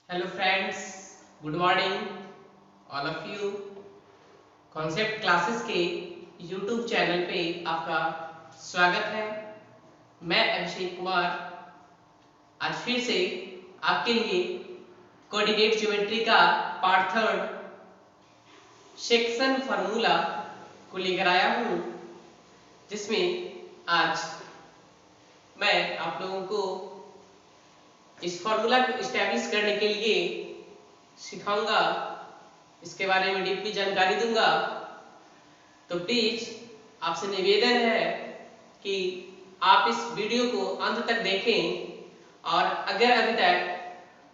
Hello friends, good morning all of you. Concept classes के YouTube channel पे आपका स्वागत है। मैं अभिषेक कुमार आज फिर से आपके लिए कोऑर्डिनेट ज्योमेट्री का पार्ट थर्ड सेक्शन फार्मूला को लेकर आया हूँ, जिसमें आज मैं आप लोगों को इस फार्मूला को इस्टेब्लिश करने के लिए सिखाऊंगा, इसके बारे में डीपली जानकारी दूंगा। तो प्लीज आपसे निवेदन है कि आप इस वीडियो को अंत तक देखें और अगर अभी तक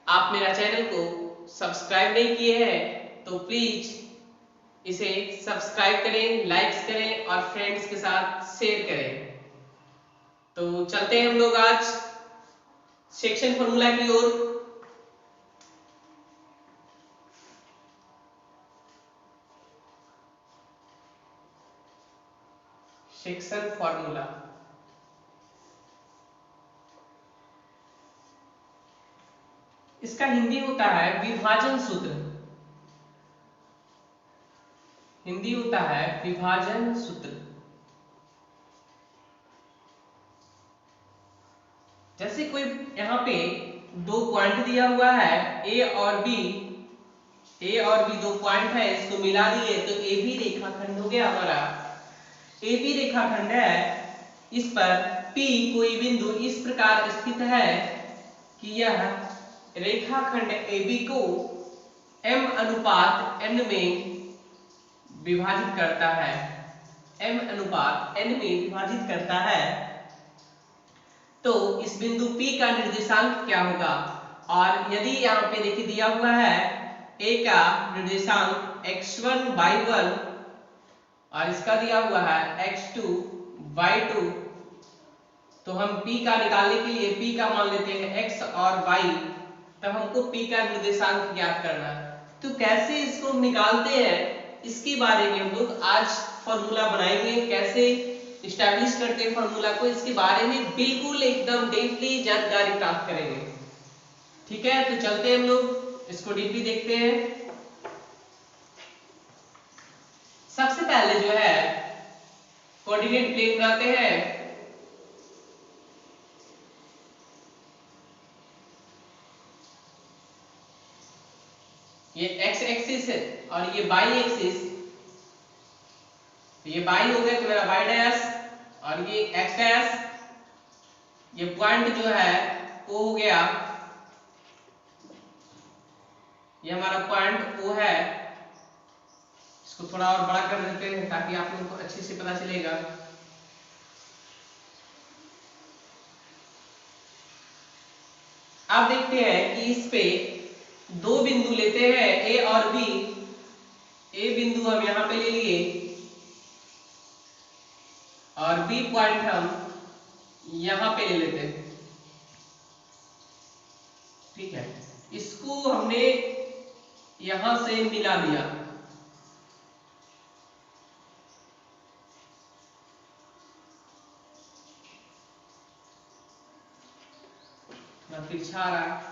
आप मेरा चैनल को सब्सक्राइब नहीं किए हैं तो प्लीज इसे सब्सक्राइब करें, लाइक्स करें और फ्रेंड्स के साथ शेयर करें। तो चलते हैं हम लोग आज सेक्शन फॉर्मूला की ओर। सेक्शन फॉर्मूला इसका हिंदी होता है विभाजन सूत्र। हिंदी होता है विभाजन सूत्र। जैसे कोई यहाँ पे दो पॉइंट दिया हुआ है ए और बी दो पॉइंट है, इसको मिला दिए तो ए बी रेखाखंड हो गया हमारा। ए बी रेखाखंड है, इस पर P कोई बिंदु इस प्रकार स्थित है कि यह रेखाखंड AB को m अनुपात n में विभाजित करता है। m अनुपात n में विभाजित करता है। तो इस बिंदु P का निर्देशांक क्या होगा? और यदि यहाँ पे देखिए दिया हुआ है A का निर्देशांक x1y1 और इसका दिया हुआ है x2y2, तो हम P का निकालने के लिए P का मान लेते हैं x और y, तब हमको P का निर्देशांक ज्ञात करना है। तो कैसे इसको निकालते हैं इसके बारे में हम लोग आज फॉर्मूला बनाएंगे, कैसे इस्टेब्लिश करते हैं फॉर्मूला को, इसके बारे में बिल्कुल एकदम डीपली जानकारी प्राप्त करेंगे। ठीक है, तो चलते हैं हम लोग इसको डीपली देखते हैं। सबसे पहले जो है कोऑर्डिनेट प्लेन बनाते हैं। ये x एक्सिस है और ये y एक्सिस, तो ये y हो गया तो मेरा y डैश और ये x डैश, ये पॉइंट जो है O हो गया, ये हमारा पॉइंट O है। इसको थोड़ा और बड़ा कर देते हैं ताकि आप लोगों को अच्छे से पता चलेगा। अब देखते हैं कि इस पे दो बिंदु लेते हैं A और B। A बिंदु हम यहाँ पे ले लिए और B पॉइंट हम यहाँ पे ले लेते हैं। ठीक है, इसको हमने यहां से मिला दिया। तिरछा आ रहा है।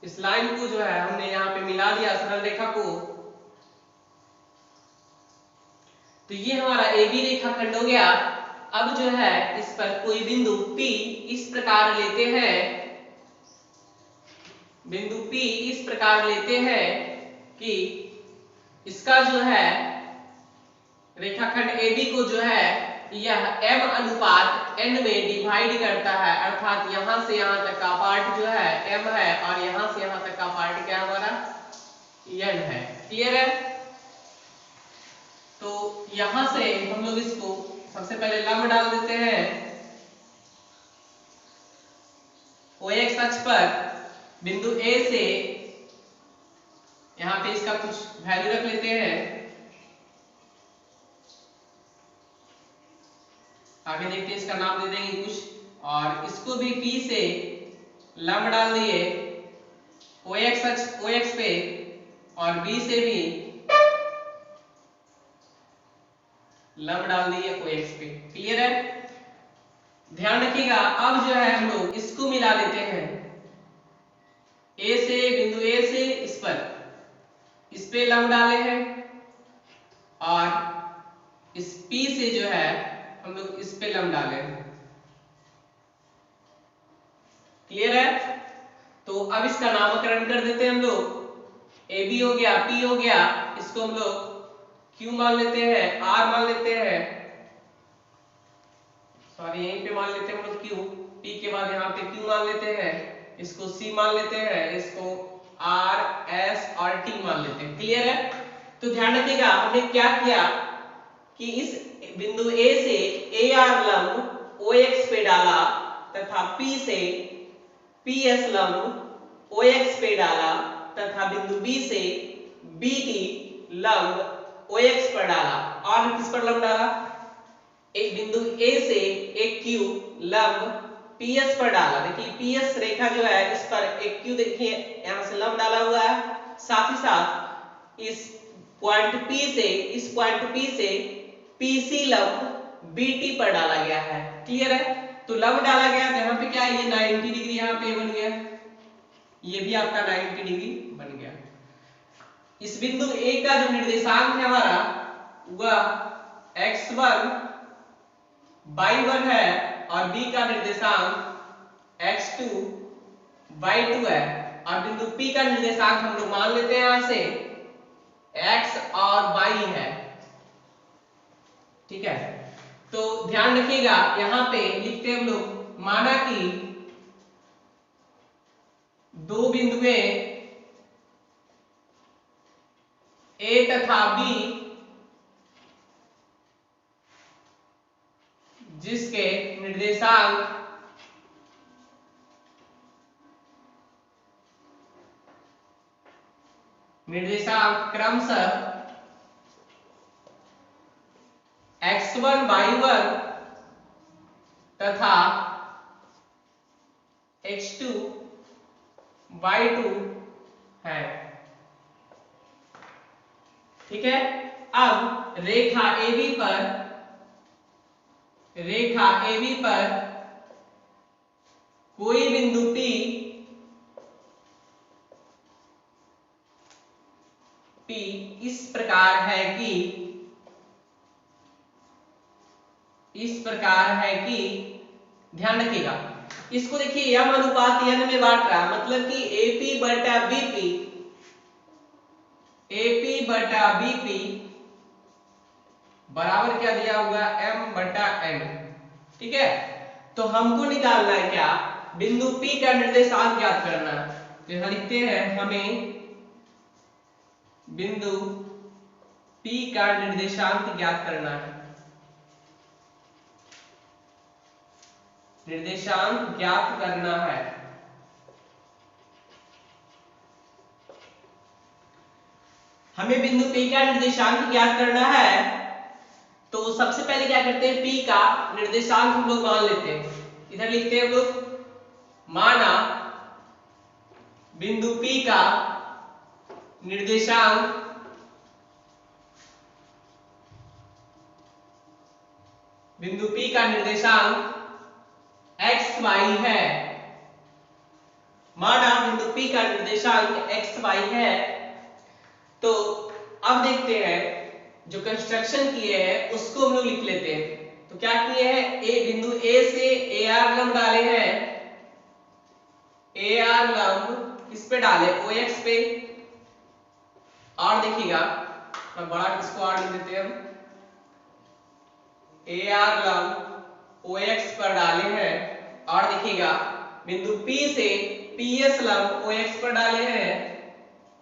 इस लाइन को जो है हमने यहाँ पे मिला दिया सरल रेखा को, तो ये हमारा AB रेखाखंड हो गया। अब जो है इस पर कोई बिंदु P इस प्रकार लेते हैं, बिंदु P इस प्रकार लेते हैं कि इसका जो है रेखाखंड AB को जो है यह m अनुपात n में डिवाइड करता है, अर्थात यहां से यहां तक का पार्ट जो है m है और यहां से यहां तक का पार्ट क्या हमारा n है। क्लियर है? तो यहां से हम लोग इसको सबसे पहले लंब डाल देते हैं। OX अक्ष पर बिंदु A से यहां पे इसका कुछ वैल्यू रख लेते हैं। आगे देखते हैं, इसका नाम दे देंगे कुछ, और इसको भी P से लंब डाल दिए OX अक्ष OX पे और B से भी लंब डाल दिए OX पे। क्लियर है? ध्यान रखिएगा, अब जो है हम लोग इसको मिला लेते हैं। ए से, बिंदु ए से इस पे लंब डाले हैं, और इस P से जो है हम लोग इस पे लंब डाले हैं। क्लियर है? तो अब इसका नामकरण कर देते हैं हम लोग। ए बी हो गया, P हो गया, इसको हम लोग Q मान लेते हैं, R मान लेते हैं, सॉरी यहीं पे मान लेते हैं हम लोग Q, P के बाद यहाँ पे Q मान लेते हैं, इसको C मान लेते हैं, इसको R, S और T मान लेते हैं। क्लियर है? तो ध्यान रखिएगा, हमने क्या किया कि इस बिंदु A से AR लंब OX पे डाला तथा P से PS लंब OX पे डाला तथा बिंदु B से BD लंब OX पर डाला, और किस पर लंब डाला? एक बिंदु A से एक Q लंब PS पर डाला। देखिए PS रेखा जो है इस पर एक Q, देखिए यहां से लंब डाला हुआ है, साथ ही साथ इस पॉइंट P से, इस पॉइंट P से PC लंब BT पर डाला गया है। क्लियर है? तो लंब डाला गया, यहाँ पे क्या है, ये 90 डिग्री यहाँ पे बन गया, ये भी आपका 90 डिग्री बन गया। इस बिंदु A का जो निर्देशांक है हमारा वह x1 y1 है, और B का निर्देशांक x2 y2 है, और बिंदु P का निर्देशांक हम लोग मान लेते हैं यहां से x और y है। ठीक है? तो ध्यान रखिएगा, यहां पे लिखते हैं हम लोग, माना कि दो बिंदुएं A तथा B जिसके निर्देशांक क्रमशः x1 y1 तथा x2 y2 है। ठीक है? अब रेखा AB पर कोई बिंदु P इस प्रकार है कि ध्यान रखिएगा, इसको देखिए m अनुपात n में बांट रहा है, मतलब कि AP बटा BP बराबर क्या दिया होगा, m बटा n। ठीक है? तो हमको निकालना है क्या, बिंदु P का निर्देशांक ज्ञात करना है। तो यहां लिखते हैं, हमें बिंदु P का निर्देशांक ज्ञात करना है। निर्देशांक ज्ञात करना है। हमें बिंदु P का निर्देशांक ज्ञात करना है, तो सबसे पहले क्या करते हैं, P का निर्देशांक हम लोग मान लेते हैं। इधर लिखते हैं हम लोग, माना बिंदु P का निर्देशांक x y है। माना बिंदु P का निर्देशांक x y है, तो अब देखते हैं जो कंस्ट्रक्शन किए हैं उसको हम लोग लिख लेते हैं। तो क्या किए हैं, बिंदु A से AR लंब डाले हैं, AR लंब किस पे डाले, OX पे, और देखिएगा मैं बड़ा किसको R लिख देते हैं हम, AR लंब OX पर डाले हैं, और देखिएगा बिंदु P से PS लंब OX पर डाले हैं,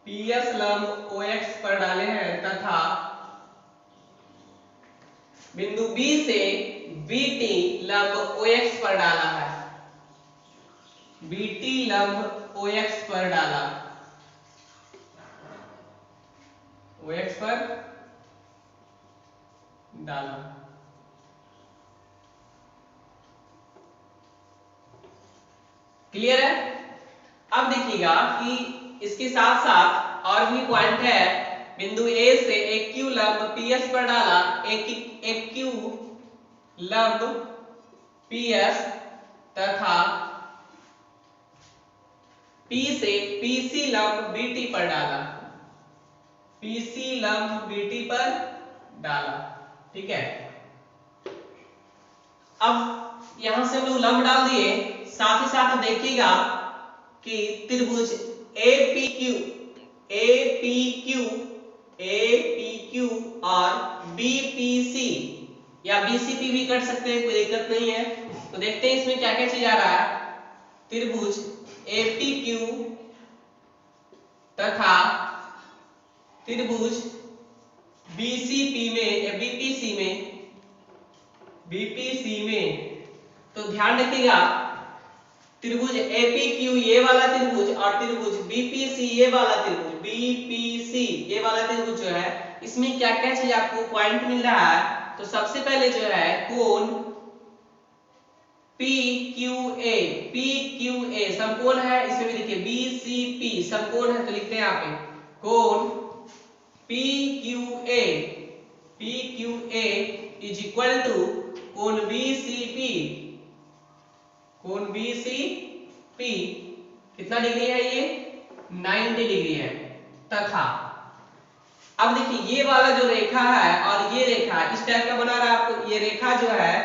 PS लंब OX पर डाले हैं, तथा बिंदु B से BT लंब OX पर डाला है, BT लंब OX पर डाला, OX पर डाला। क्लियर है? अब देखिएगा कि इसके साथ साथ और भी पॉइंट है, बिंदु A से एक Q लंब PS पर डाला, एक Q लंब PS तथा P से PC लंब BT पर डाला, PC लंब BT पर डाला। ठीक है, अब यहां से हम लोग लंब डाल दिए, साथ ही साथ देखिएगा कि त्रिभुज APQ और BPC या BCP भी कर सकते हैं, कोई दिक्कत नहीं है। तो देखते हैं इसमें क्या क्या चीज आ रहा है। त्रिभुज APQ तथा त्रिभुज BCP में या BPC में तो ध्यान रखिएगा, त्रिभुज APQ ये वाला त्रिभुज और त्रिभुज BPC ये वाला त्रिभुज जो है, इसमें क्या क्या चीज आपको पॉइंट मिल रहा है। तो सबसे पहले जो है कोण PQA समकोण है, इसमें भी देखिए BCP समकोण है, तो लिखते हैं यहाँ पे कोण PQA इज इक्वल टू कोण BCP कितना डिग्री है, ये 90 डिग्री है। तथा अब देखिए ये वाला जो रेखा है और ये रेखा इस टाइप का बना रहा है आपको, ये रेखा जो है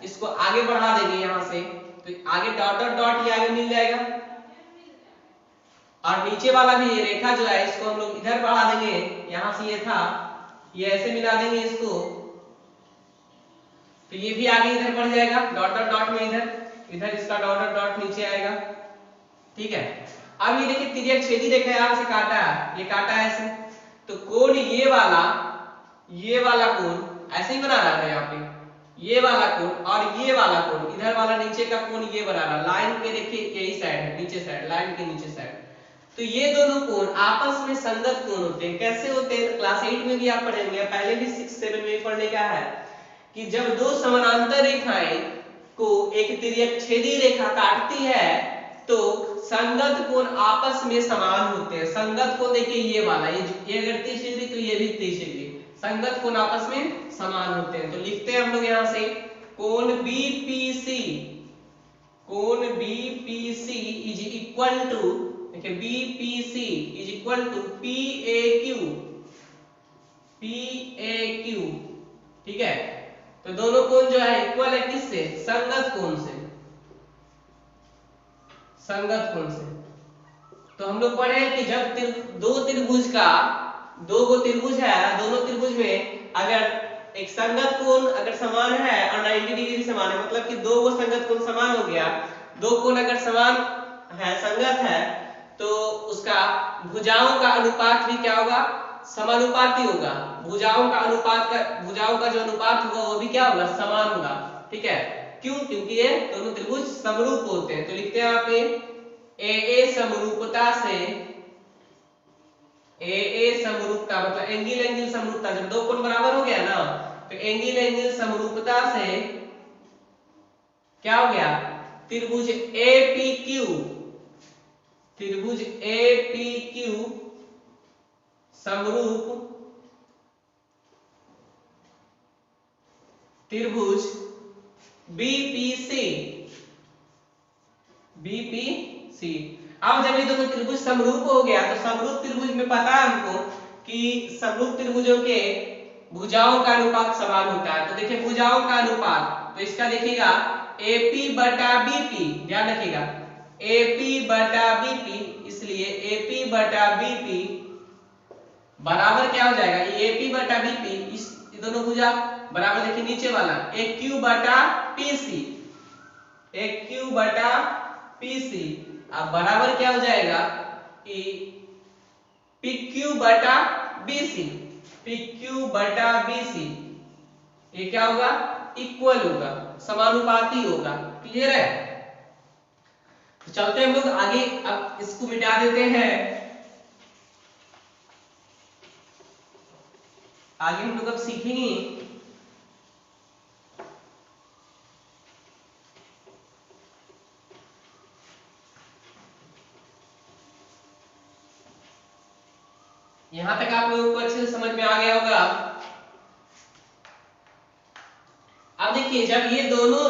इसको आगे बढ़ा देंगे यहां से, तो आगे डॉट डॉट डॉट ये आगे मिल जाएगा, और नीचे वाला भी ये रेखा जो है इसको हम लोग इधर बढ़ा देंगे, यहां से ये था ये ऐसे मिला देंगे इसको, तो ये भी आगे इधर बढ़ जाएगा डॉट डॉट डॉट में, इधर इसका डॉट डॉट डॉट नीचे आएगा। ठीक है, अब ये देखिए तिर्यक छेदी रेखा यहां से काटा है, ये काटा है ऐसे, तो कोण ये वाला कोण ऐसे ही बना रहा है यहाँ पे, ये वाला कोण और ये वाला कोण, इधर वाला नीचे का कोण ये बना रहा, लाइन के देखिए यही साइड है, नीचे साइड, लाइन के नीचे साइड, तो ये दोनों कोण आपस में संगत कोण होते हैं। कैसे होते हैं, क्लास 8 में भी आप पढ़ेंगे, पहले भी 6 7 में पढ़ने का है कि जब दो समानांतर रेखाएं को एक तिर्यक छेदी रेखा काटती है तो संगत कोण आपस में समान होते हैं। संगत कोण देखिए ये वाला, ये अगर 30 डिग्री तो ये भी 30 डिग्री, संगत कोण आपस में समान होते हैं। तो लिखते हैं हम लोग यहां से कोण BPC इज इक्वल टू, देखिए BPC is equal to PAQ। ठीक है, तो दोनों कोण जो है इक्वल है किससे, संगत कोण से, संगत कोण से। तो हम लोग पढ़े कि जब दो गो त्रिभुज है, दोनों त्रिभुज में अगर एक संगत कोण अगर समान है और 90 डिग्री समान है, मतलब कि दो गो संगत कोण समान हो गया, दो कोण अगर समान है, संगत है, तो उसका भुजाओं का अनुपात भी क्या होगा, समानुपाती होगा। भुजाओं का जो अनुपात होगा वो भी क्या होगा, समान होगा। ठीक है, क्यों, क्योंकि ये दोनों त्रिभुज समरूप होते हैं। तो लिखते हैं यहाँ पे AA समरूपता मतलब एंगल समरूपता, जब दो कोण बराबर हो गया ना, तो एंगल समरूपता से क्या हो गया, त्रिभुज APQ समरूप त्रिभुज BPC। अब जब ये दोनों त्रिभुज समरूप हो गया, तो समरूप त्रिभुज में पता है हमको कि समरूप त्रिभुजों के भुजाओं का अनुपात समान होता है। तो देखिए भुजाओं का अनुपात, तो इसका देखिएगा AP बटा BP, ध्यान रखिएगा AP बटा BP, इसलिए AP बटा BP बराबर क्या हो जाएगा, ये AP बटा BP, इस दोनों भुजा बराबर, देखिए नीचे वाला AQ बटा PC, अब बराबर क्या हो जाएगा, PQ बटा BC, ये क्या होगा, इक्वल होगा, समानुपाती होगा। क्लियर है, तो चलते हम लोग आगे, अब इसको मिटा देते हैं, आगे हम लोग अब सीखेंगे यहां तक आप लोगों को अच्छे से समझ में आ गया होगा। अब देखिए जब ये दोनों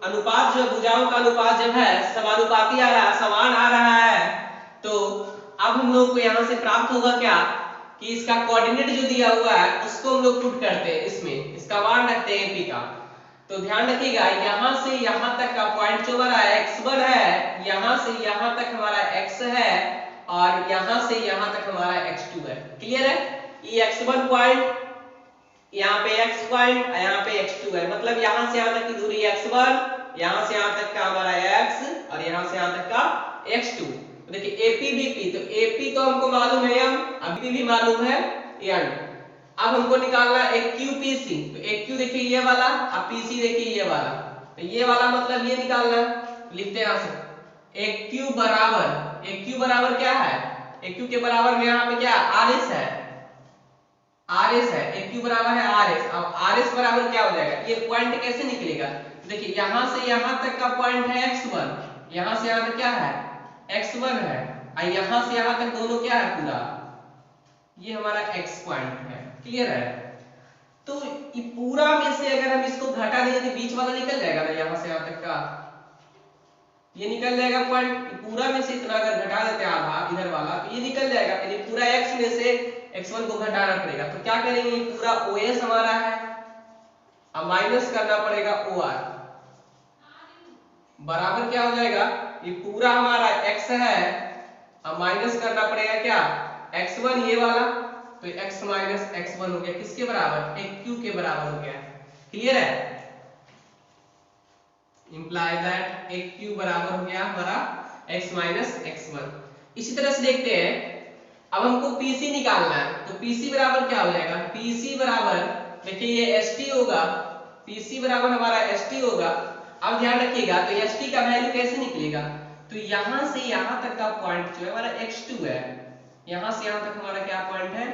अनुपात जो है, भुजाओं का अनुपात जब है समानुपाती आ रहा है, समान आ रहा है, तो अब हम लोग को यहाँ से प्राप्त होगा क्या कि इसका कोऑर्डिनेट जो दिया हुआ है उसको हम लोग पुट करते हैं, इसमें इसका मान रखते हैं एपी का। तो ध्यान रखिएगा यहाँ से यहाँ तक का पॉइंट जो हमारा x1 है, यहाँ से यहाँ तक हमारा x है और यहाँ से यहाँ तक हमारा x2 है। क्लियर है? ये x1 पॉइंट, यहाँ पे x पॉइंट, यहाँ पे x2 है, मतलब यहाँ से यहाँ तक की दूरी x1, यहाँ से यहाँ तक का हमारा x और यहाँ से यहाँ तक का x2। तो देखिए AP BP, तो AP तो हमको मालूम है m, अभी भी मालूम है n। अब हमको निकालना है एक QPC, तो एक Q देखिए ये वाला, अब PC देखिए ये वाला, तो ये वाला मतलब ये निकालना है। लिखते हैं यहाँ से एक Q बराबर, एक Q बराबर क्या है, एक Q के बराबर में यहाँ पे क्या RS है, RS है, एक Q बराबर है RS। अब RS बराबर क्या हो जाएगा, ये पॉइंट कैसे निकलेगा, देखिए यहाँ से यहाँ तक का पॉइंट है x1, यहाँ से यहाँ तक क्या है x1 है, और यहाँ से यहाँ तक दोनों क्या है पूरा, ये हमारा x पॉइंट है। क्लियर है? तो ये पूरा में से अगर हम इसको घटा देंगे तो बीच वाला निकल जाएगा ना, यहाँ से यहाँ तक का ये निकल जाएगा पॉइंट। पूरा में से इतना अगर घटा देते हैं आधा इधर वाला तो ये निकल जाएगा, यानी पूरा x में से x1 को घटाना पड़ेगा। तो क्या करेंगे, ये पूरा OS हमारा है, अब माइनस करना पड़ेगा OR, बराबर क्या हो जाएगा, ये पूरा हमारा x है, अब माइनस करना पड़ेगा क्या x1 ये वाला, तो x माइनस x1 हो गया किसके बराबर, एक Q के बराबर हो गया। क्लियर है? इंप्लाई दैट एक Q बराबर हो गया हमारा x माइनस x1। इसी तरह से देखते हैं, अब हमको PC निकालना है, तो PC बराबर क्या हो जाएगा, PC बराबर देखिए ये ST होगा, PC बराबर हमारा ST होगा। अब ध्यान रखिएगा तो ST का वैल्यू कैसे निकलेगा, तो यहां से यहां तक का पॉइंट जो है हमारा x2 है, यहां से यहां तक हमारा क्या पॉइंट है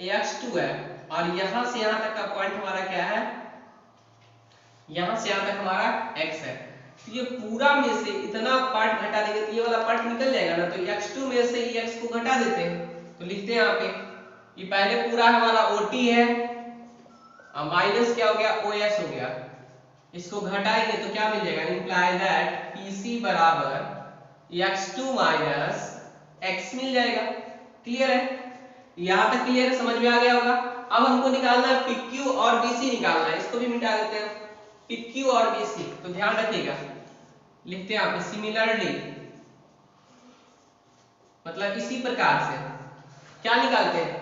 x2 है, और यहां से यहां तक का पॉइंट हमारा क्या है, यहां से यहां तक हमारा x है। तो ये पूरा में से इतना पार्ट घटा देंगे तो ये वाला पार्ट निकल जाएगा ना, तो x2 में से ये x को घटा देते हैं, तो लिखते हैं यहाँ पे ये पहले पूरा हमारा OT है और माइनस क्या हो गया OS हो गया, इसको घटाएंगे तो क्या मिल जाएगा, इंप्लाई दैट PC बराबर x2 माइनस x मिल जाएगा। क्लियर है? यहां तक क्लियर है, समझ में आ गया होगा। अब हमको निकालना है PQ और BC निकालना है, इसको भी मिटा देते हैं PQ और BC। तो ध्यान रखिएगा, लिखते हैं यहाँ पे सिमिलरली, मतलब इसी प्रकार से क्या निकालते हैं,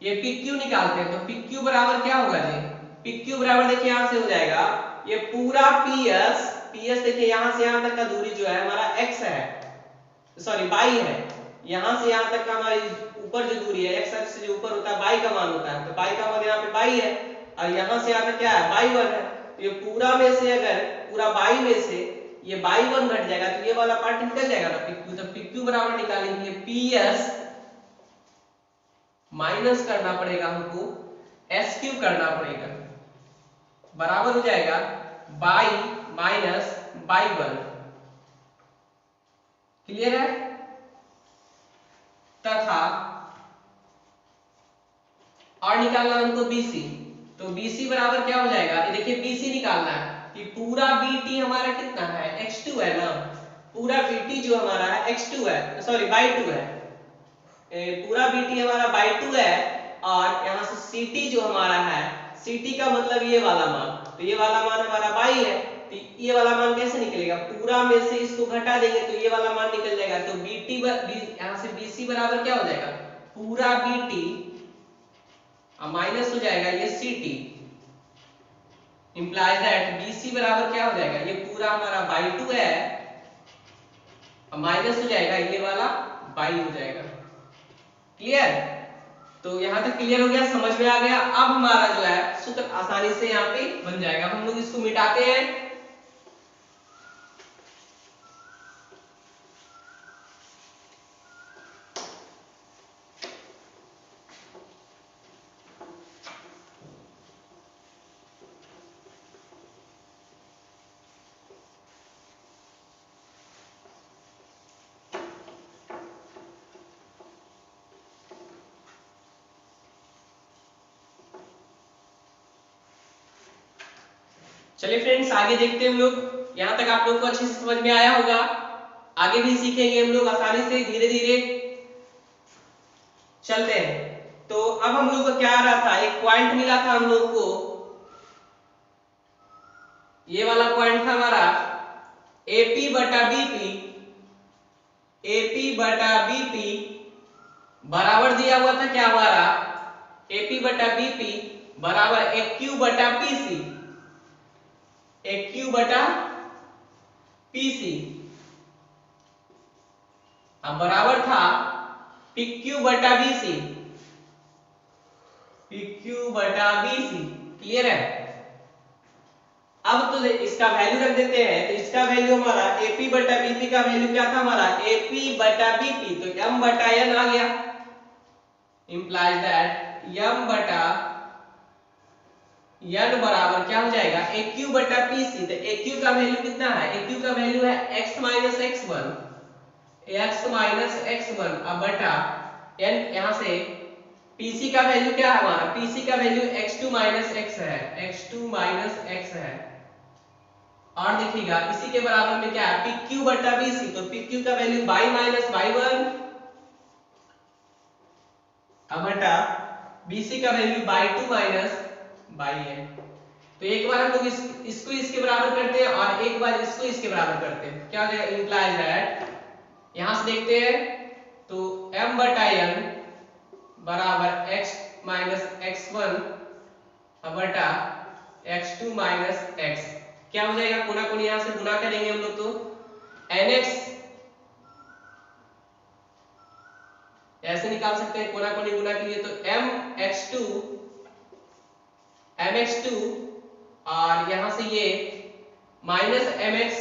ये PQ निकालते हैं, तो PQ बराबर क्या होगा जी, PQ बराबर देखिए यहां से हो जाएगा ये पूरा PS देखिए यहां से यहां तक का दूरी जो है हमारा x है, सॉरी y है, यहां से यहां तक का हमारी ऊपर जो दूरी है x अक्ष से जो ऊपर होता है y का मान होता है, तो y का मान यहाँ पे y है, और यहां से यहां तक क्या है y1 है। तो ये पूरा में से अगर पूरा y में से ये y1 घट जाएगा तो ये वाला पार्ट निकल जाएगा ना PQ, तो PQ बराबर निकालेंगे PS माइनस करना पड़ेगा हमको SQ करना पड़ेगा, बराबर हो जाएगा y माइनस y1। क्लियर है? तथा और निकालना हमको BC, तो BC बराबर क्या हो जाएगा, ये देखिए BC निकालना है कि पूरा BT हमारा कितना है x2 है ना, पूरा BT जो हमारा है x2 है, सॉरी y2 है, पूरा BT हमारा y2 है, और यहाँ से CT जो हमारा है, CT का मतलब ये वाला मान, तो ये वाला मान हमारा y है, तो ये वाला मान कैसे निकलेगा, पूरा में से इसको घटा देंगे तो ये वाला मान निकल जाएगा, तो BT यहाँ से BC बराबर क्या हो जाएगा, पूरा BT माइनस हो जाएगा ये CT, इंप्लाइज दैट BC बराबर क्या हो जाएगा, ये पूरा हमारा y2 है माइनस हो जाएगा ये वाला y हो जाएगा। क्लियर? तो यहां तक क्लियर हो गया, समझ में आ गया। अब हमारा जो है सूत्र आसानी से यहाँ पे बन जाएगा। हम लोग इसको मिटाते हैं, चलिए फ्रेंड्स आगे देखते हैं हम लोग। यहाँ तक आप लोग को अच्छे से समझ में आया होगा। आगे भी सीखेंगे हम लोग आसानी से, धीरे धीरे चलते हैं। तो अब हम लोग को क्या आ रहा था, एक पॉइंट मिला था हम लोग को, ये वाला पॉइंट था हमारा एपी बटा बीपी, एपी बटा बीपी बराबर दिया हुआ था क्या हमारा, एपी बटा बीपी बराबर एक क्यू बटा पीसी, एक क्यू बटा पीसी, अब बराबर था पीक्यू बटा बीसी, पीक्यू बटा बीसी। क्लियर है। अब तो इसका वैल्यू रख देते हैं, तो इसका वैल्यू हमारा एपी बटा बीपी का वैल्यू क्या था हमारा, एपी बटा बीपी, तो m बटा n आ गया, इंप्लाइज दैट m बटा n बराबर क्या हो जाएगा, aq बटा pc। तो aq का वैल्यू कितना है, aq का वैल्यू है x minus x1, x minus x1 अब बटा n, यहां से pc का वैल्यू क्या है हमारा, pc का वैल्यू x2 माइनस x है, x2 माइनस x है। और देखिएगा इसी के बराबर में क्या है, pq बटा bc, तो pq का वैल्यू y माइनस y1 अब बटा bc का वैल्यू y2 माइनस yn। तो एक बार हम लोग इसको इसके बराबर करते हैं और एक बार इसको इसके बराबर करते हैं, क्या हो जाएगा, इंप्लाइज दैट यहां से देखते हैं तो m बटा n बराबर x माइनस x1 अब बटा x2 माइनस x, क्या हो जाएगा, कोना कोनी यहां से गुना करेंगे हम लोग, तो nx ऐसे निकाल सकते हैं, कोना कोनी गुना के लिए, तो mx2 और यहां से ये माइनस mx,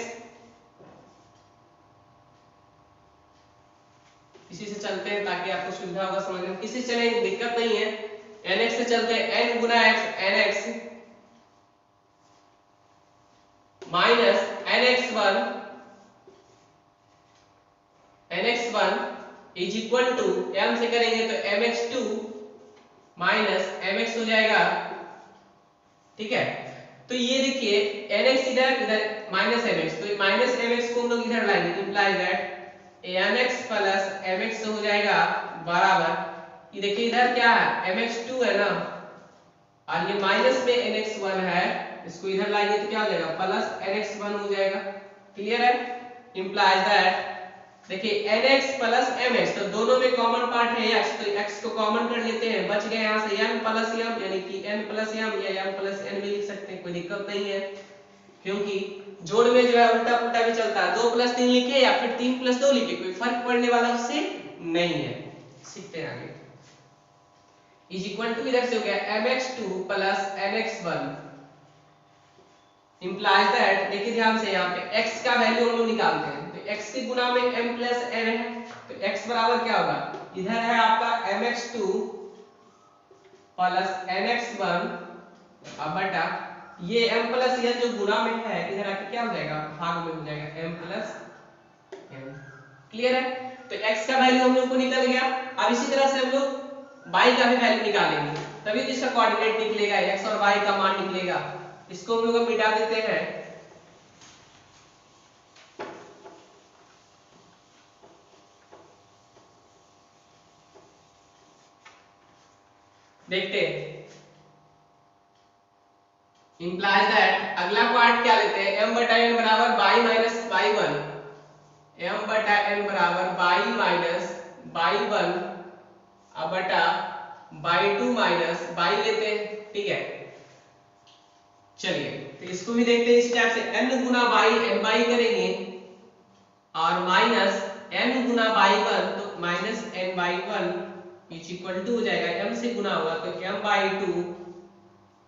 इसी से चलते हैं ताकि आपको सुविधा होगा समझने में, किसी से चलेंगे दिक्कत नहीं है, nx से चलते हैं n गुना x nx minus nx1 is equal to m से करेंगे तो mx2 माइनस mx हो जाएगा। ठीक है, तो ये देखिए nx इधर इधर माइनस mx, तो माइनस mx को हम लोग इधर लाएंगे, imply that mx plus mx हो जाएगा बराबर, ये देखिए इधर क्या है mx2 है ना, और ये माइनस में nx1 है, इसको इधर लाएंगे तो क्या हो जाएगा प्लस nx1 हो जाएगा। क्लियर है, इंप्लाइज दैट देखिए nx प्लस mx, तो दोनों में कॉमन पार्ट है x, तो x को कॉमन कर लेते हैं, बच गए यहां से n प्लस m, यानी कि n प्लस m या m प्लस n भी लिख सकते हैं, कोई दिक्कत नहीं है, क्योंकि जोड़ में जो है उल्टा पुल्टा भी चलता है, 2 प्लस 3 लिखे या फिर 3 प्लस 2 लिखे, कोई फर्क पड़ने वाला उससे नहीं है। सीखते हैं आगे, इज इक्वल टू इधर से हो गया mx2 plus nx1 implies that, देखिए ध्यान से यहाँ पे x का वैल्यू हम लोग निकालते हैं, तो x के गुना में m प्लस n है, तो x बराबर क्या होगा, इधर है आपका mx2 प्लस nx1 अब बटा ये m प्लस n जो गुना में है इधर आके क्या हो जाएगा, भाग में हो जाएगा m प्लस n। क्लियर है, तो x का वैल्यू हम लोग को निकल गया। अब इसी तरह से हम लोग y का भी वैल्यू निकालेंगे, तभी तो इसका कोऑर्डिनेट निकलेगा, x और y का मान निकलेगा। इसको हम लोग मिटा देते हैं, देखते हैं, इंप्लाइज दैट अगला पार्ट क्या लेते हैं, m बटा n बराबर y माइनस y1, m बटा n बराबर y माइनस y1 अब बटा y2 माइनस y लेते हैं। ठीक है, चलिए तो इसको भी देखते हैं, इस टाइप से n गुना y n y करेंगे और माइनस n गुना y1, तो minus n y1 is equal to हो जाएगा, m से गुना होगा तो m by 2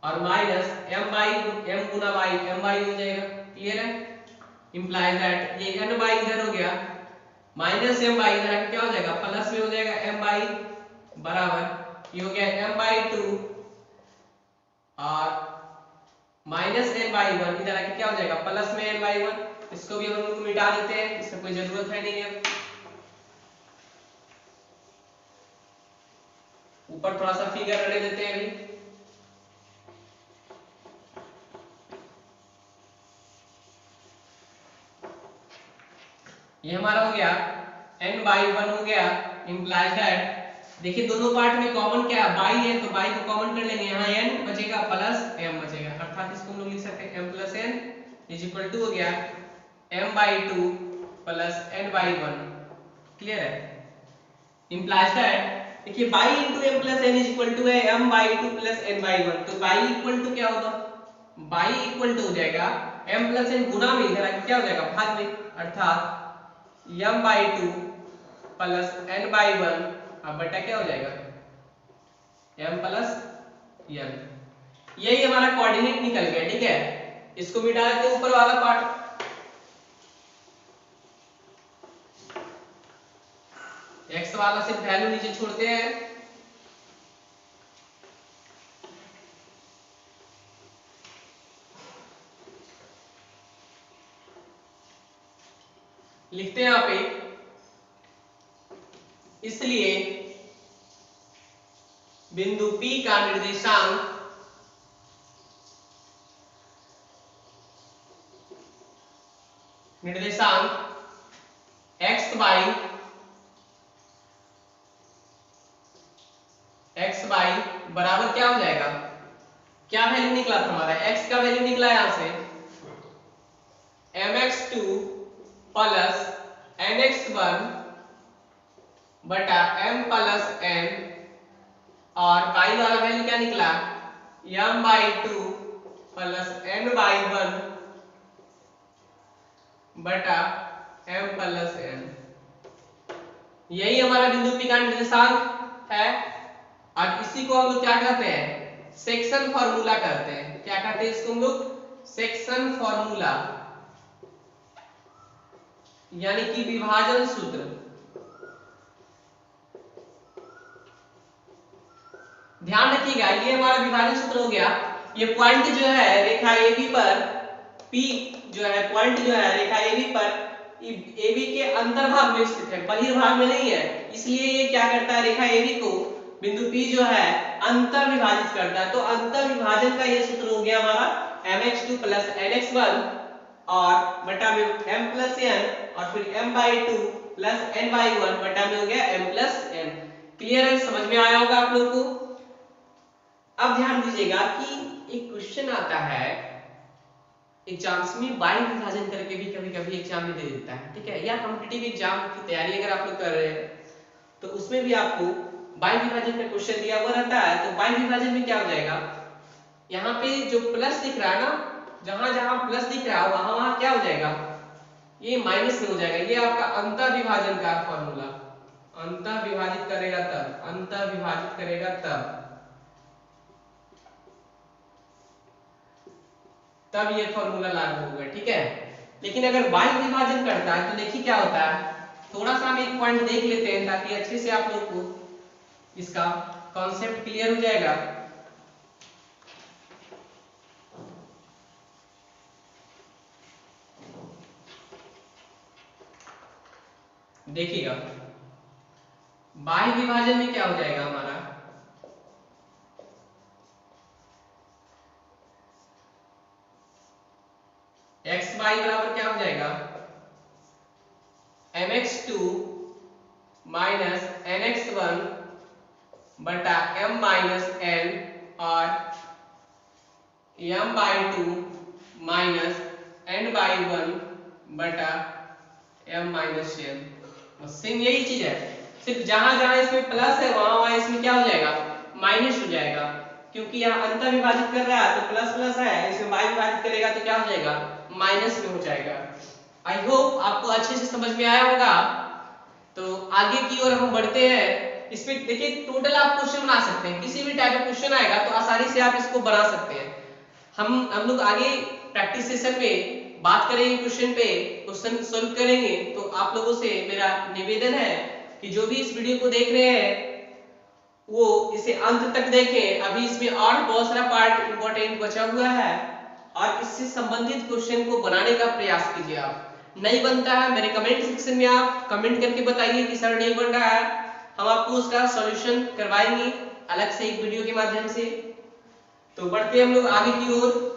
और माइनस m गुना y m y हो जाएगा। क्लियर है, इंप्लाई दैट ये n y इधर हो गया, माइनस m y इधर क्या हो जाएगा, प्लस में हो जाएगा m y बराबर ये हो गया m by 2 और माइनस n by 1 इधर आके क्या हो जाएगा, प्लस में n by 1। इसको भी हम लोग मिटा देते हैं, इसमें कोई जरूरत है नहीं है। ऊपर थोड़ा सा फिगर रहने देते हैं अभी, ये हमारा हो गया n/1 हो गया, इंप्लाइज दैट देखिए दोनों पार्ट में कॉमन क्या है, बाई है, तो बाई को कॉमन कर लेंगे, यहाँ n बचेगा प्लस m बचेगा, अर्थात इसको हम लोग लिख सकते हैं m plus n is equal to हो गया m/2 प्लस n/1। क्लियर है? इंप्लाइज दैट देखिए by into m plus n is equal to है m/2 प्लस n/1, तो बाई इक्वल टू क्या होगा, बाई इक्वल टू हो जाएगा m प्लस n गुना में इधर आके क्या हो जाएगा, भाग में, अर्थात m/2 प्लस n/1 अब बटा क्या हो जाएगा m प्लस n। यही हमारा कोऑर्डिनेट निकल गया। ठीक है, इसको मिटा देते हैं ऊपर वाला पार्ट, x वाला सिर्फ वैल्यू नीचे छोड़ते हैं, लिखते हैं यहाँ पे, इसलिए बिंदु P का निर्देशांक x बाई बराबर क्या हो जाएगा, क्या वैल्यू निकला था हमारा, x का वैल्यू निकला यहां से mx2 प्लस nx1 बटा m प्लस n, और y वाला वैल्यू क्या निकला m/2 प्लस n/1 बटा m प्लस n। यही हमारा बिंदु P का निर्देशांक है, और इसी को हम लोग क्या कहते हैं, सेक्शन फार्मूला कहते हैं। क्या कहते हैं इसको हम लोग, सेक्शन फार्मूला, यानी कि विभाजन सूत्र। ध्यान रखिएगा, ये हमारा विभाजन सूत्र हो गया। ये पॉइंट जो है रेखा AB पर, P जो है पॉइंट जो है रेखा AB पर AB के अंतर्भाग में स्थित है, बहिर्भाग में नहीं है, इसलिए ये क्या करता है, रेखा AB को बिंदु P जो है अंतर विभाजित करता है। तो अंतर विभाजन का ये सूत्र हो गया हमारा mx2 प्लस nx1 और बटा में m प्लस n, और फिर m/2 प्लस n/1 बटा में हो गया m प्लस n। क्लियर है, समझ में आया होगा आप लोग को। अब ध्यान दीजिएगा कि एक क्वेश्चन आता है एग्जाम्स में, बाई विभाजन करके भी कभी कभी एग्जाम में दे देता है। ठीक है, या कॉम्पिटिटिव एग्जाम की तैयारी अगर आप लोग कर रहे हैं तो उसमें भी आपको बाई विभाजन का क्वेश्चन दिया हुआ रहता है। तो बाई विभाजन में क्या हो जाएगा, यहाँ पे जो प्लस दिख रहा है ना, जहां जहां प्लस दिख रहा है वहां वहां क्या हो जाएगा, ये माइनस में हो जाएगा। ये आपका अंतर विभाजन का फॉर्मूला, अंतर विभाजित करेगा तब, अंतर विभाजित करेगा तब ये फॉर्मूला लागू होगा। ठीक है, लेकिन अगर बाई विभाजन करता है तो देखिए क्या होता है, थोड़ा सा हम एक पॉइंट देख लेते हैं ताकि अच्छे से आप लोग को इसका कॉन्सेप्ट क्लियर हो जाएगा। देखिएगा बाई विभाजन में क्या हो जाएगा हमारा, x y बराबर क्या हो जाएगा mx2 माइनस nx1 बटा m माइनस n और m/2 माइनस n/1 बटा m माइनस n। सेम यही चीज है, सिर्फ जहां जहां इसमें प्लस है वहां वहां इसमें क्या हो जाएगा, माइनस हो जाएगा, क्योंकि यहाँ अंतर विभाजित कर रहा है तो प्लस प्लस है, इसमें बाई विभाजित करेगा तो क्या हो जाएगा, माइनस में हो जाएगा। आई होप आपको अच्छे से समझ में आया होगा। तो आगे की ओर हम बढ़ते हैं। इसमें देखिए टोटल आप क्वेश्चन बना सकते हैं, किसी भी टाइप का क्वेश्चन आएगा तो आसानी से आप इसको बना सकते हैं। हम लोग आगे प्रैक्टिस सेशन में बात करेंगे, क्वेश्चन पे क्वेश्चन सॉल्व करेंगे। तो आप लोगों से मेरा निवेदन है कि जो भी इस वीडियो को देख रहे हैं वो इसे अंत तक देखें। अभी इसमें और बहुत सारा पार्ट इंपॉर्टेंट बचा हुआ है और इससे संबंधित क्वेश्चन को बनाने का प्रयास कीजिए। आप नहीं बनता है मेरे कमेंट सेक्शन में आप कमेंट करके बताइए कि सर नहीं बन रहा है, हम आपको उसका सॉल्यूशन करवाएंगे अलग से एक वीडियो के माध्यम से। तो बढ़ते हम लोग आगे की ओर।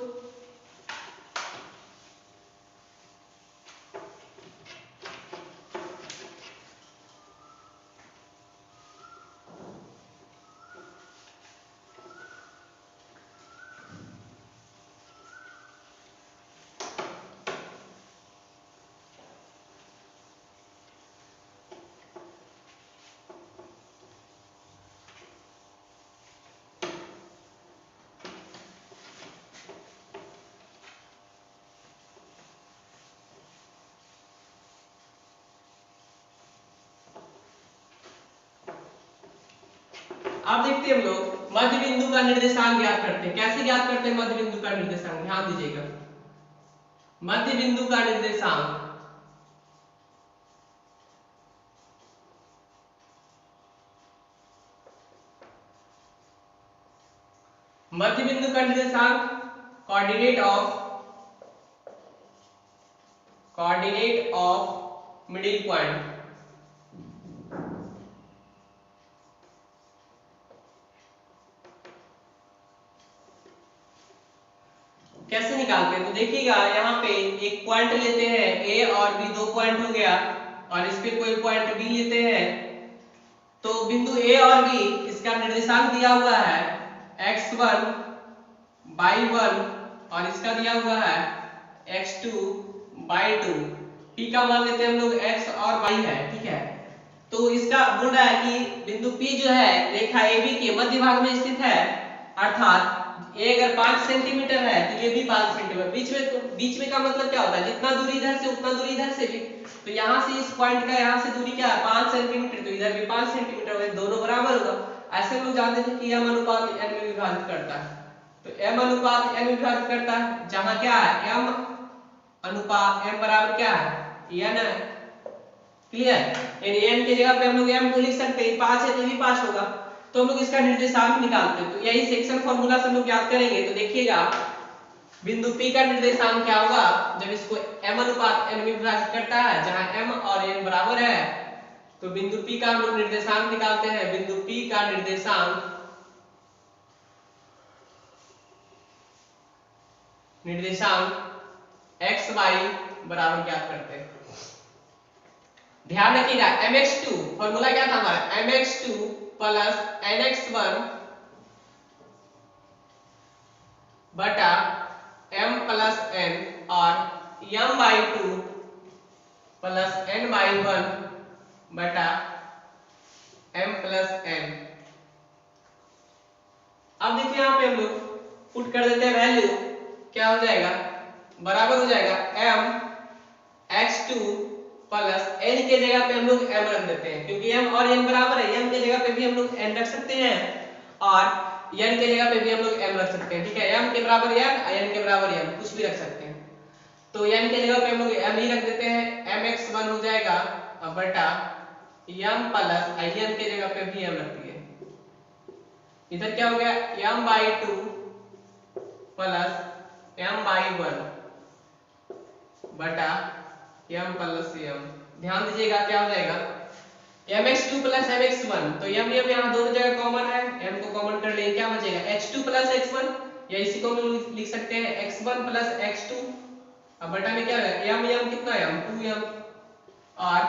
अब देखते हैं हम लोग मध्य बिंदु का निर्देशांक ज्ञात करते हैं। कैसे ज्ञात करते हैं मध्य बिंदु का निर्देशांक, ध्यान दीजिएगा। मध्य बिंदु का निर्देशांक मध्य बिंदु का निर्देशांक कोऑर्डिनेट ऑफ मिडिल पॉइंट। कैसे निकालते हैं तो देखिएगा, यहाँ पे एक पॉइंट लेते हैं ए और बी, दो पॉइंट हो गया, और इस पे कोई पॉइंट बी लेते हैं। तो बिंदु ए और बी, इसका निर्देशांक दिया हुआ है x1 y1 और इसका दिया हुआ है x2 y2। p का मान लेते हैं हम लोग x और y है, ठीक है। तो इसका बोल रहा है कि बिंदु P जो है रेखा AB के मध्य भाग में स्थित है, अर्थात ए अगर 5 सेंटीमीटर है तो ये भी 5 सेंटीमीटर। बीच में का मतलब क्या होता है, जितना दूरी इधर से उतना दूरी इधर से भी। तो यहाँ से इस पॉइंट का यहाँ से दूरी क्या है 5 सेंटीमीटर, तो इधर भी 5 सेंटीमीटर होगा, दोनों बराबर होगा। ऐसे लोग जानते थे कि m अनुपात n में विभाजित करता है। तो m अनुपात n में विभाजित करता है, जहाँ क्या है m अनुपात m बराबर क्या है n है। क्लियर, यानी n की जगह पे हम लोग m को लिख सकते हैं, 5 है तो भी 5 होगा। तो हम लोग इसका निर्देशांक निकालते हैं, तो यही सेक्शन फार्मूला से हम लोग याद करेंगे। तो देखिएगा बिंदु P का निर्देशांक क्या होगा, जब इसको m अनुपात n में विभाजित करता है, जहां m और n बराबर है, तो बिंदु P का हम लोग निर्देशांक निकालते हैं। बिंदु P का निर्देशांक x y बराबर ज्ञात करते हैं। ध्यान रखिएगा mx2 फॉर्मूला क्या था हमारा, mx2 प्लस nx1 बटा m प्लस n और m/2 प्लस n/1 बटा m प्लस n। अब देखिए यहाँ पे हम लोग पुट कर देते हैं वैल्यू, क्या हो जाएगा, बराबर हो जाएगा m x2 प्लस n के जगह पे हम लोग m रख देते हैं, क्योंकि m और n बराबर है। m के जगह पे भी हम लोग n रख सकते हैं और n के जगह पे भी हम लोग m रख सकते हैं, ठीक है। m के बराबर n, n के बराबर m, कुछ भी रख सकते हैं। तो n के जगह पे हम लोग m ही रख देते हैं, mx1 हो जाएगा बटा m प्लस n के जगह पे भी m रख दिए। इधर क्या हो गया m/2 प्लस m/1 बटा m प्लस m। ध्यान दीजिएगा क्या हो जाएगा mx2 प्लस mx1, तो m यहाँ दोनों जगह कॉमन है, m को कॉमन कर लेंगे, क्या बचेगा x2 प्लस x1, या इसी को हम लोग लिख सकते हैं x1 प्लस x2। अब बटा में क्या है m कितना है 2m, और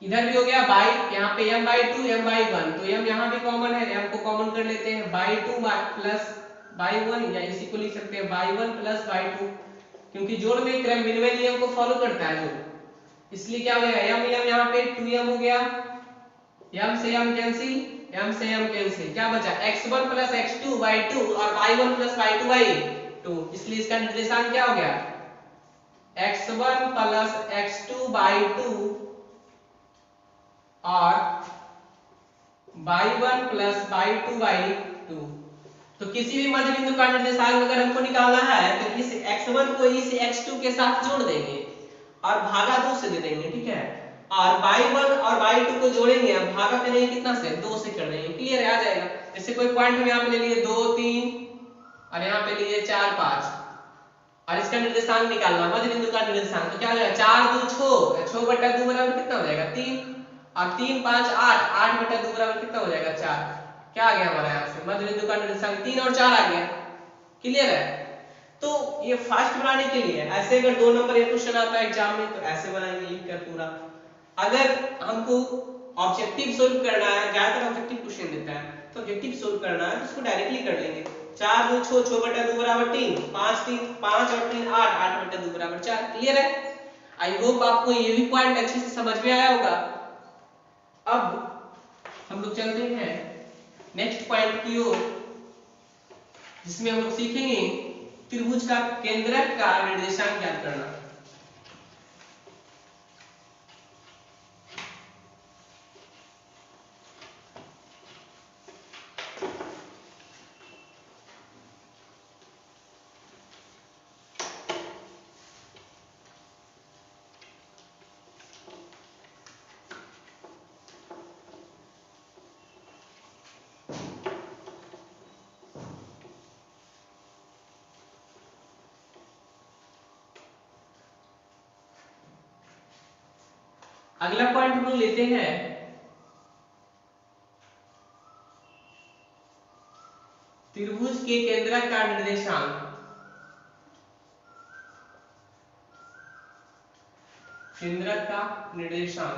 इधर भी हो गया बाई, यहाँ पे m/2 m/1, तो m यहाँ भी कॉमन है, m को कॉमन कर लेते हैं, by2 प्लस by1, या इसी को लिख सकते हैं by1 प्लस by2, क्योंकि जोड़ में क्रम विनिमय नियम को फॉलो करता है जोड़, इसलिए क्या हो गया m यहाँ पे 2m हो गया, m से m कैंसिल, m से m कैंसिल, क्या बचा x1 प्लस x2 y2 और y1 प्लस y2 y2, इसलिए इसका निर्देशांक क्या हो गया x1 प्लस x2 y2 और y1 प्लस y2 y2। तो किसी भी मध्य बिंदु का निर्देशांक अगर हमको निकालना है तो इस x1 को इस x2 के साथ जोड़ देंगे और भागा 2 से दे देंगे, ठीक है। और y1 और y2 को जोड़ेंगे, अब भागा करेंगे कितना से 2 से कर देंगे, क्लियर है, आ जाएगा। जैसे कोई पॉइंट हम यहाँ पे ले लिए 2 3 और यहाँ पे लिए 4 5, और इसका निर्देशांक निकालना मध्य बिंदु का निर्देशांक, तो क्या हो जाएगा 4 2 6, 6 बटा 2 बराबर कितना हो जाएगा 3, और 3 5 8, 8 बटा 2 बराबर कितना हो जाएगा 4। क्या आ गया हमारा यहाँ से मध्य बिंदु का निर्देशांक 3 और 4 आ गया, क्लियर है। तो ये फास्ट बनाने के लिए, ऐसे अगर 2 नंबर या क्वेश्चन आता है एग्जाम में तो ऐसे बनाएंगे लिखकर पूरा। अगर हमको ऑब्जेक्टिव सोल्व करना है, ज्यादातर ऑब्जेक्टिव क्वेश्चन देता है, तो ऑब्जेक्टिव सोल्व करना है तो उसको डायरेक्टली कर लेंगे। 4 2 6, 6 बटा 2 बराबर 3, 5 3 5 और 3 8, 8 बटा 2 बराबर 4, क्लियर है। आई होप आपको ये भी पॉइंट अच्छे से समझ में आया होगा। अब हम लोग चलते हैं नेक्स्ट पॉइंट की ओर, जिसमें हम लोग सीखेंगे त्रिभुज का केंद्रक का निर्देशांक ज्ञात करना। अगला पॉइंट हम लोग लेते हैं त्रिभुज के केंद्रक का निर्देशांक। केंद्रक का निर्देशांक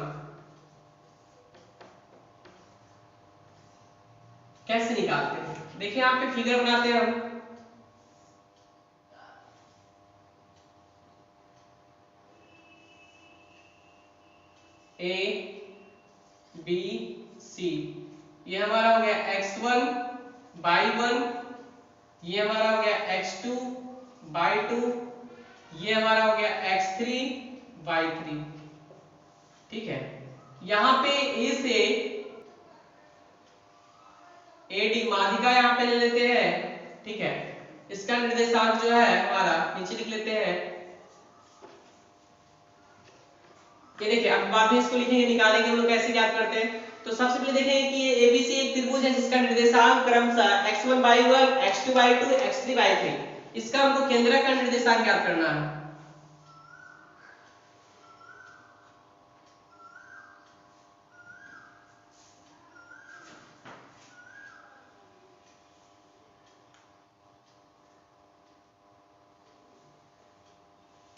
कैसे निकालते हैं? देखिए यहाँ पे फिगर बनाते हैं हम। ए बी सी, ये हमारा हो गया x1 y1, ये हमारा हो गया x2 y2, ये हमारा हो गया x3 y3। ठीक है, यहाँ पे ए से AD माध्यिका यहाँ पे ले लेते हैं। ठीक है, इसका निर्देशांक जो है हमारा नीचे लिख लेते हैं। ये देखिए, अब बाद में इसको लिखेंगे, निकालेंगे हम लोग कैसे ज्ञात करते हैं। तो सबसे पहले देखेंगे कि ये ABC एक त्रिभुज है जिसका निर्देशांक क्रमशः x1 y1, x2 y2, x3 y3। इसका हमको केंद्रक का निर्देशांक ज्ञात करना है।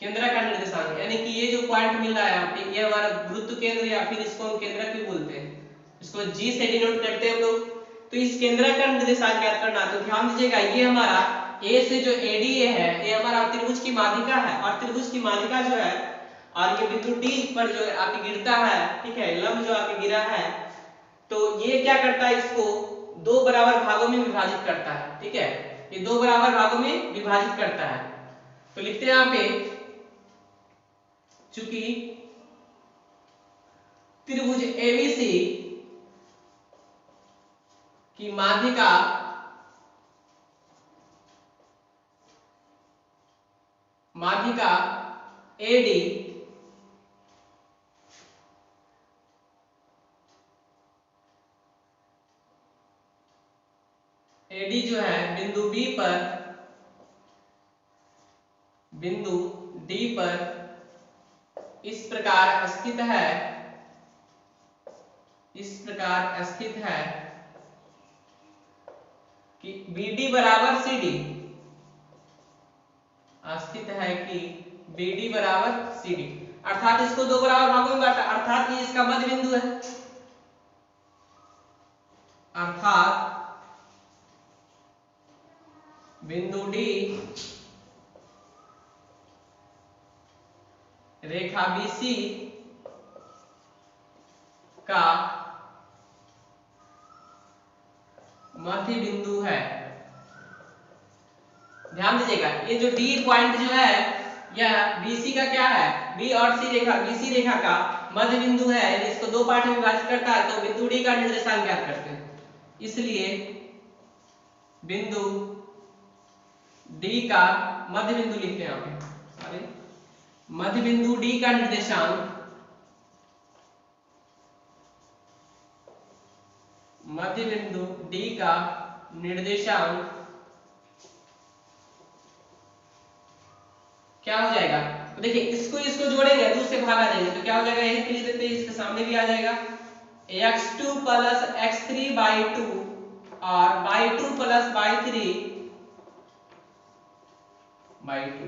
केंद्रक का निर्देशांक यानी कि ये जो पॉइंट मिल रहा है यहाँ पे, ये हमारा गुरुत्व केंद्र या फिर इसको हम केंद्रक भी बोलते हैं, इसको G से डिनोट करते हैं हम लोग। तो इस केंद्रक का निर्देशांक ज्ञात करना, तो ध्यान दीजिएगा ये हमारा A से जो ADA है ये हमारा त्रिभुज की माध्यिका है, और त्रिभुज की माध्यिका जो है और ये बिंदु D पर जो आके गिरता है, ठीक है, लंब जो आके गिरा है, तो ये क्या करता है, इसको दो बराबर भागों में विभाजित करता है। ठीक है, ये दो बराबर भागों में विभाजित करता है। तो लिखते हैं यहाँ पे, चूंकि त्रिभुज ABC की माध्यिका AD जो है बिंदु B पर, बिंदु D पर इस प्रकार स्थित है, इस प्रकार स्थित है कि BD बराबर CD, स्थित है कि BD बराबर CD, अर्थात इसको दो बराबर भागों में बांटा, अर्थात ये इसका मध्य बिंदु है, अर्थात बिंदु D रेखा BC का मध्य बिंदु है। ध्यान दीजिएगा, ये जो D पॉइंट जो है यह BC का क्या है, B और C रेखा, BC रेखा का मध्य बिंदु है, यानी इसको दो पार्ट में विभाजित करता है। तो बिंदु D का निर्देशांक ज्ञात करते हैं, इसलिए बिंदु D का मध्य बिंदु लिखते हैं यहाँ पे, अरे मध्य बिंदु D का निर्देशांक, मध्य बिंदु D का निर्देशांक क्या हो जाएगा, तो देखिए इसको इसको जोड़ेंगे, दूर से भागा देंगे तो क्या हो जाएगा, यही के लिए देते हैं, इसके सामने भी आ जाएगा x2 प्लस x3 बाई 2 और y2 plus y3 by 2।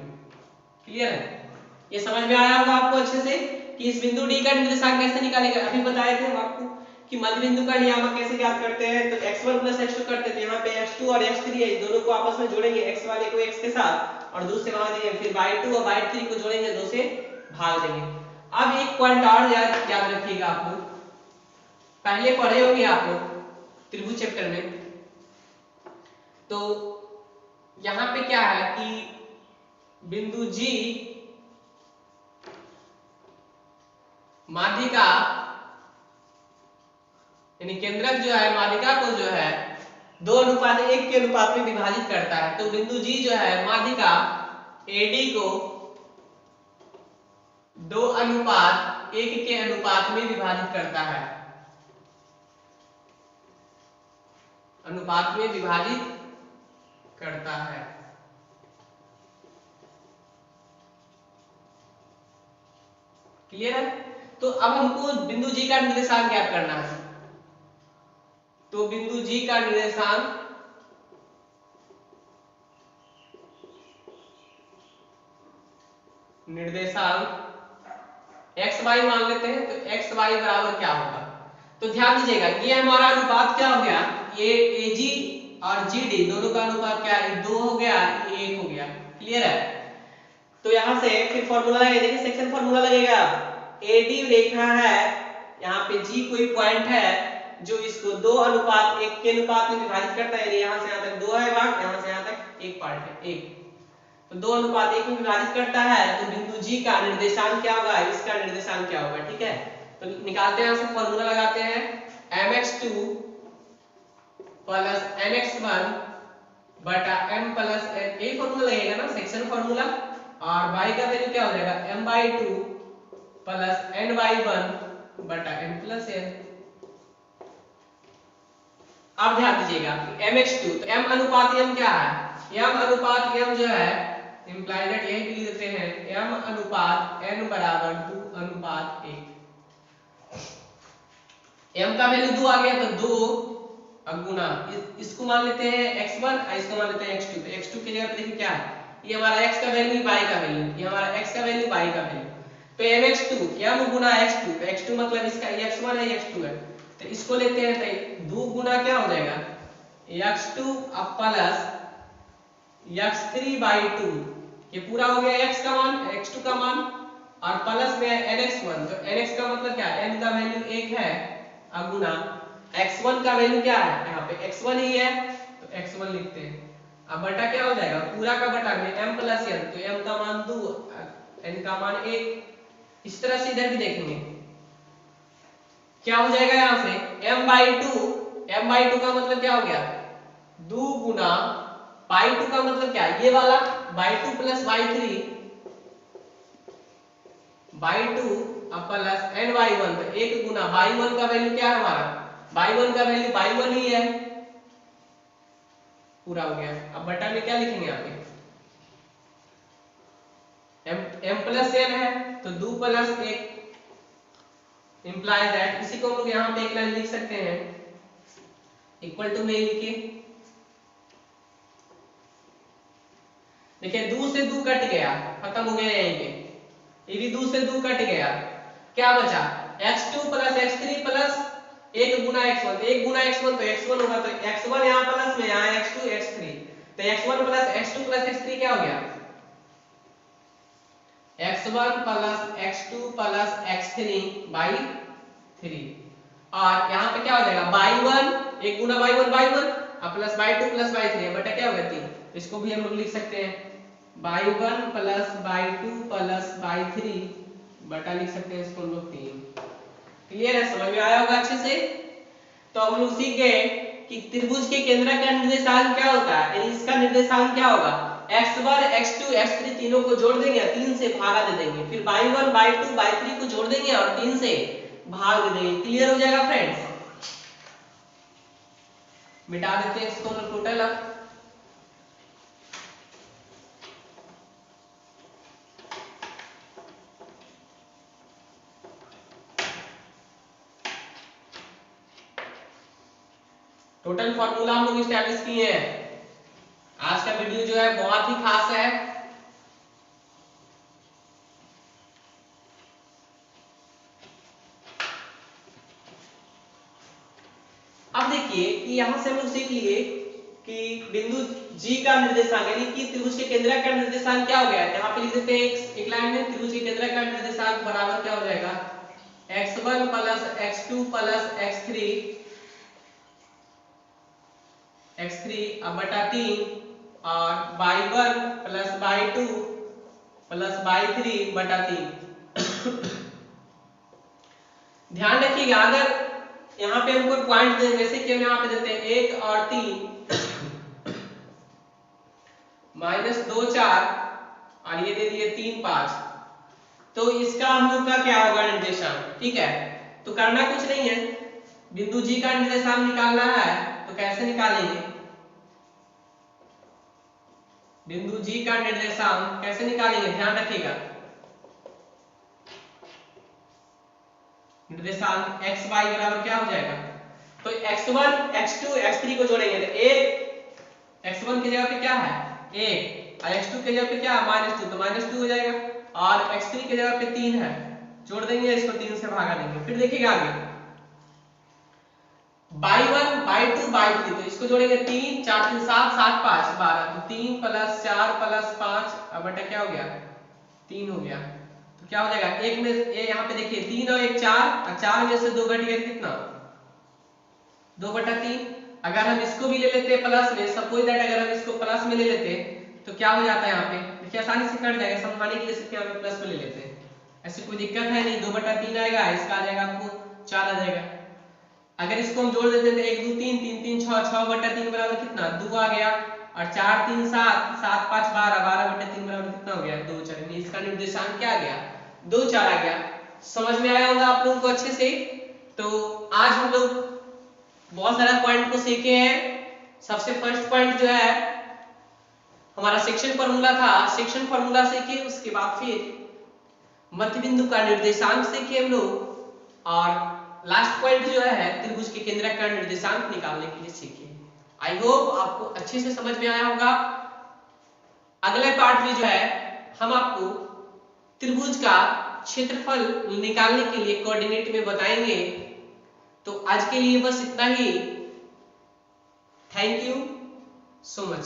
Clear है, ये समझ में आया होगा आपको अच्छे से कि इस बिंदु D का निर्देशांक कैसे निकालेंगे। अभी बताए थे हम आपको कि मध्य बिंदु का नियामक कैसे ज्ञात करते हैं, तो x1 प्लस x2 करते थे, यहाँ पे x2 और x3 है, दोनों को आपस में जोड़ेंगे, x वाले को x के साथ और दूसरे भाग देंगे, फिर y2 और y3 को जोड़ेंगे, दो से भाग देंगे। अब एक पॉइंट और याद रखिएगा, आप लोग पहले पढ़े होंगे आप लोग त्रिभुज चैप्टर में, तो यहाँ पे क्या है कि बिंदु G माध्यिका यानी केंद्रक जो है माध्यिका को जो है 2:1 के अनुपात में विभाजित करता है। तो बिंदु G जो है माध्यिका AD को 2:1 के अनुपात में विभाजित करता है, अनुपात में विभाजित करता है। क्लियर है, तो अब हमको बिंदु जी का निर्देशांक ज्ञात करना है। तो बिंदु जी का निर्देशांक एक्स वाई मान लेते हैं। तो एक्स वाई बराबर क्या होगा, तो ध्यान दीजिएगा ये हमारा अनुपात क्या हो गया, ये एजी और जीडी दोनों का अनुपात क्या है, 2 हो गया, ये 1 हो गया। क्लियर है। तो यहां से फिर फार्मूला लगे, देखिए सेक्शन फार्मूला लगेगा। एडी रेखा है, यहाँ पे जी कोई पॉइंट है जो इसको 2:1 के अनुपात में विभाजित करता है। यहां से यहां तक 2 है भाग, यहां से यहां तक 1 पार्ट है 1, तो 2:1 में विभाजित करता है। तो बिंदु जी का निर्देशांक क्या होगा, इसका निर्देशांक क्या होगा। ठीक है, तो निकालते हैं, यहां से फार्मूला लगाते हैं mx2 प्लस mx1 बटा m प्लस n, यही फार्मूला लगेगा ना, सेक्शन फार्मूला। और y का वैल्यू क्या हो जाएगा m/2 प्लस n/1 बटा n प्लस n। अब ध्यान दीजिएगा mx2, तो m अनुपात m क्या है, m अनुपात m जो है इंप्लाई दैट यही लिख देते हैं m अनुपात n बराबर 2:1। m का वैल्यू 2 आ गया, तो 2 गुना इसको मान लेते हैं x1 और इसको मान लेते हैं x2। तो x2 की जगह पे देखिए क्या है, ये हमारा x का वैल्यू, y का वैल्यू, ये हमारा x का वैल्यू, y का वैल्यू। तो mx2 m गुना x2, तो x2 मतलब इसका x1 है, x2 है, तो इसको लेते हैं, तो 2 गुना क्या हो जाएगा x2 अब प्लस x3/2, ये पूरा हो गया x का मान, x2 का मान, और प्लस में nx1। तो nx का मतलब क्या है, n का वैल्यू 1 है, अब गुना x1 का वैल्यू क्या है, यहाँ पे x1 ही है, तो x1 लिखते हैं। अब बटा क्या हो जाएगा, पूरा का बटा में m प्लस n, तो m का मान 2, n का मान 1। इस तरह से इधर भी देखेंगे क्या हो जाएगा, यहाँ से m/2 का मतलब क्या हो गया 2 गुना y2 का मतलब क्या है, ये वाला y2 plus y3 y2 plus ny1, तो 1 गुना y1 का वैल्यू क्या है हमारा, y1 का वैल्यू y1 ही है, पूरा हो गया। अब बटा में क्या लिखेंगे यहाँ पे m प्लस n है, तो 2 प्लस 1 इंप्लाई दैट, इसी को हम लोग यहाँ पे एक लाइन लिख सकते हैं इक्वल टू में लिखे। देखिए 2 से 2 कट गया, खत्म हो गया यहीं पे, ये भी 2 से 2 कट गया, क्या बचा x2 प्लस x3 प्लस 1 गुना x1, तो 1 गुना x1 तो x1 होगा, तो x1 यहाँ प्लस में यहाँ x2 x3, तो x1 plus x2 plus x3 क्या हो गया x1 plus x2 plus x3 by 3, और यहाँ पे क्या हो जाएगा y1 1 गुना y1 plus y2 plus y3 बटा क्या हो गया 3, तो इसको भी हम लोग लिख सकते हैं y1 plus y2 plus y3 बटा लिख सकते हैं इसको हम लोग 3। क्लियर है, समझ में आया होगा अच्छे से। तो हम लोग सीख गए कि त्रिभुज के केंद्र का निर्देशांक क्या होता है, यानी इसका निर्देशांक क्या होगा x1 x2 x3 तीनों को जोड़ देंगे, 3 से भागा दे देंगे, फिर y1 y2 y3 को जोड़ देंगे और 3 से भाग दे देंगे। क्लियर हो जाएगा फ्रेंड्स, मिटा देते हैं इसको टोटल। अब टोटल फार्मूला हम लोग स्टैब्लिश किए हैं। आज का वीडियो जो है बहुत ही खास है। अब देखिए कि यहां से हम लोग सीख लिए कि बिंदु G का निर्देशांक यानी कि त्रिभुज के केंद्र का निर्देशांक क्या हो गया, यहाँ पे लिख देते हैं एक लाइन में त्रिभुज के केंद्र का निर्देशांक बराबर क्या हो जाएगा x1 plus x2 plus x3 अब बटा 3 और y1 plus y2 plus y3 बटा 3। ध्यान रखिएगा अगर यहाँ पे हमको पॉइंट दें, जैसे कि हम यहाँ पे देते हैं 1 और 3 -2 4 और ये दे दिए 3 5, तो इसका हम लोग का क्या होगा निर्देशांक। ठीक है, तो करना कुछ नहीं है, बिंदु जी का निर्देशांक निकालना है, तो कैसे निकालेंगे बिंदु जी का निर्देशांक कैसे निकालेंगे, ध्यान रखिएगा। निर्देशांक x y बराबर क्या हो जाएगा, तो x1 x2 x3 को जोड़ेंगे तो एक x1 की जगह पे क्या है 1 और x2 की जगह पे क्या है -2 तो -2 हो जाएगा और x3 की जगह पे 3 है, जोड़ देंगे इसको 3 से भागा देंगे। फिर देखिएगा आगे y1 y2 y3 तो इसको जोड़ेंगे 3 4 3 7 7 5 12 तो 3 + 4 + 5 अब बटा क्या हो गया 3 हो गया। तो क्या हो जाएगा एक में ये यहाँ पे देखिए 3 और 1 4 और 4 में से 2 घट गया कितना 2/3। अगर हम इसको भी ले लेते प्लस में, सपोज दैट अगर हम इसको प्लस में ले लेते तो क्या हो जाता है यहाँ पे देखिए आसानी से कट जाएगा, समझाने के लिए सिर्फ यहाँ पे प्लस में ले लेते हैं, ऐसी कोई दिक्कत है नहीं। 2/3 आएगा, इसका आ जाएगा आपको 4 आ जाएगा। अगर इसको हम जोड़ देते हैं तो 1 2 3 3 3 6 6/3 बराबर कितना 2 आ गया और 4 3 7 7 5 12 12/3 बराबर कितना हो गया 2 4। इसका निर्देशांक क्या आ गया 2 4 आ गया। समझ में आया होगा आप लोगों को अच्छे से। तो आज हम लोग बहुत सारा पॉइंट को सीखे हैं। सबसे फर्स्ट पॉइंट जो है हमारा सेक्शन फार्मूला था, सेक्शन फार्मूला सीखे, उसके बाद फिर मध्य बिंदु का निर्देशांक सीखे हम लोग और लास्ट पॉइंट जो है त्रिभुज के केंद्रक का निर्देशांक निकालने के लिए सीखे। आई होप आपको अच्छे से समझ में आया होगा। अगले पार्ट में जो है हम आपको त्रिभुज का क्षेत्रफल निकालने के लिए कोऑर्डिनेट में बताएंगे। तो आज के लिए बस इतना ही। Thank you so much.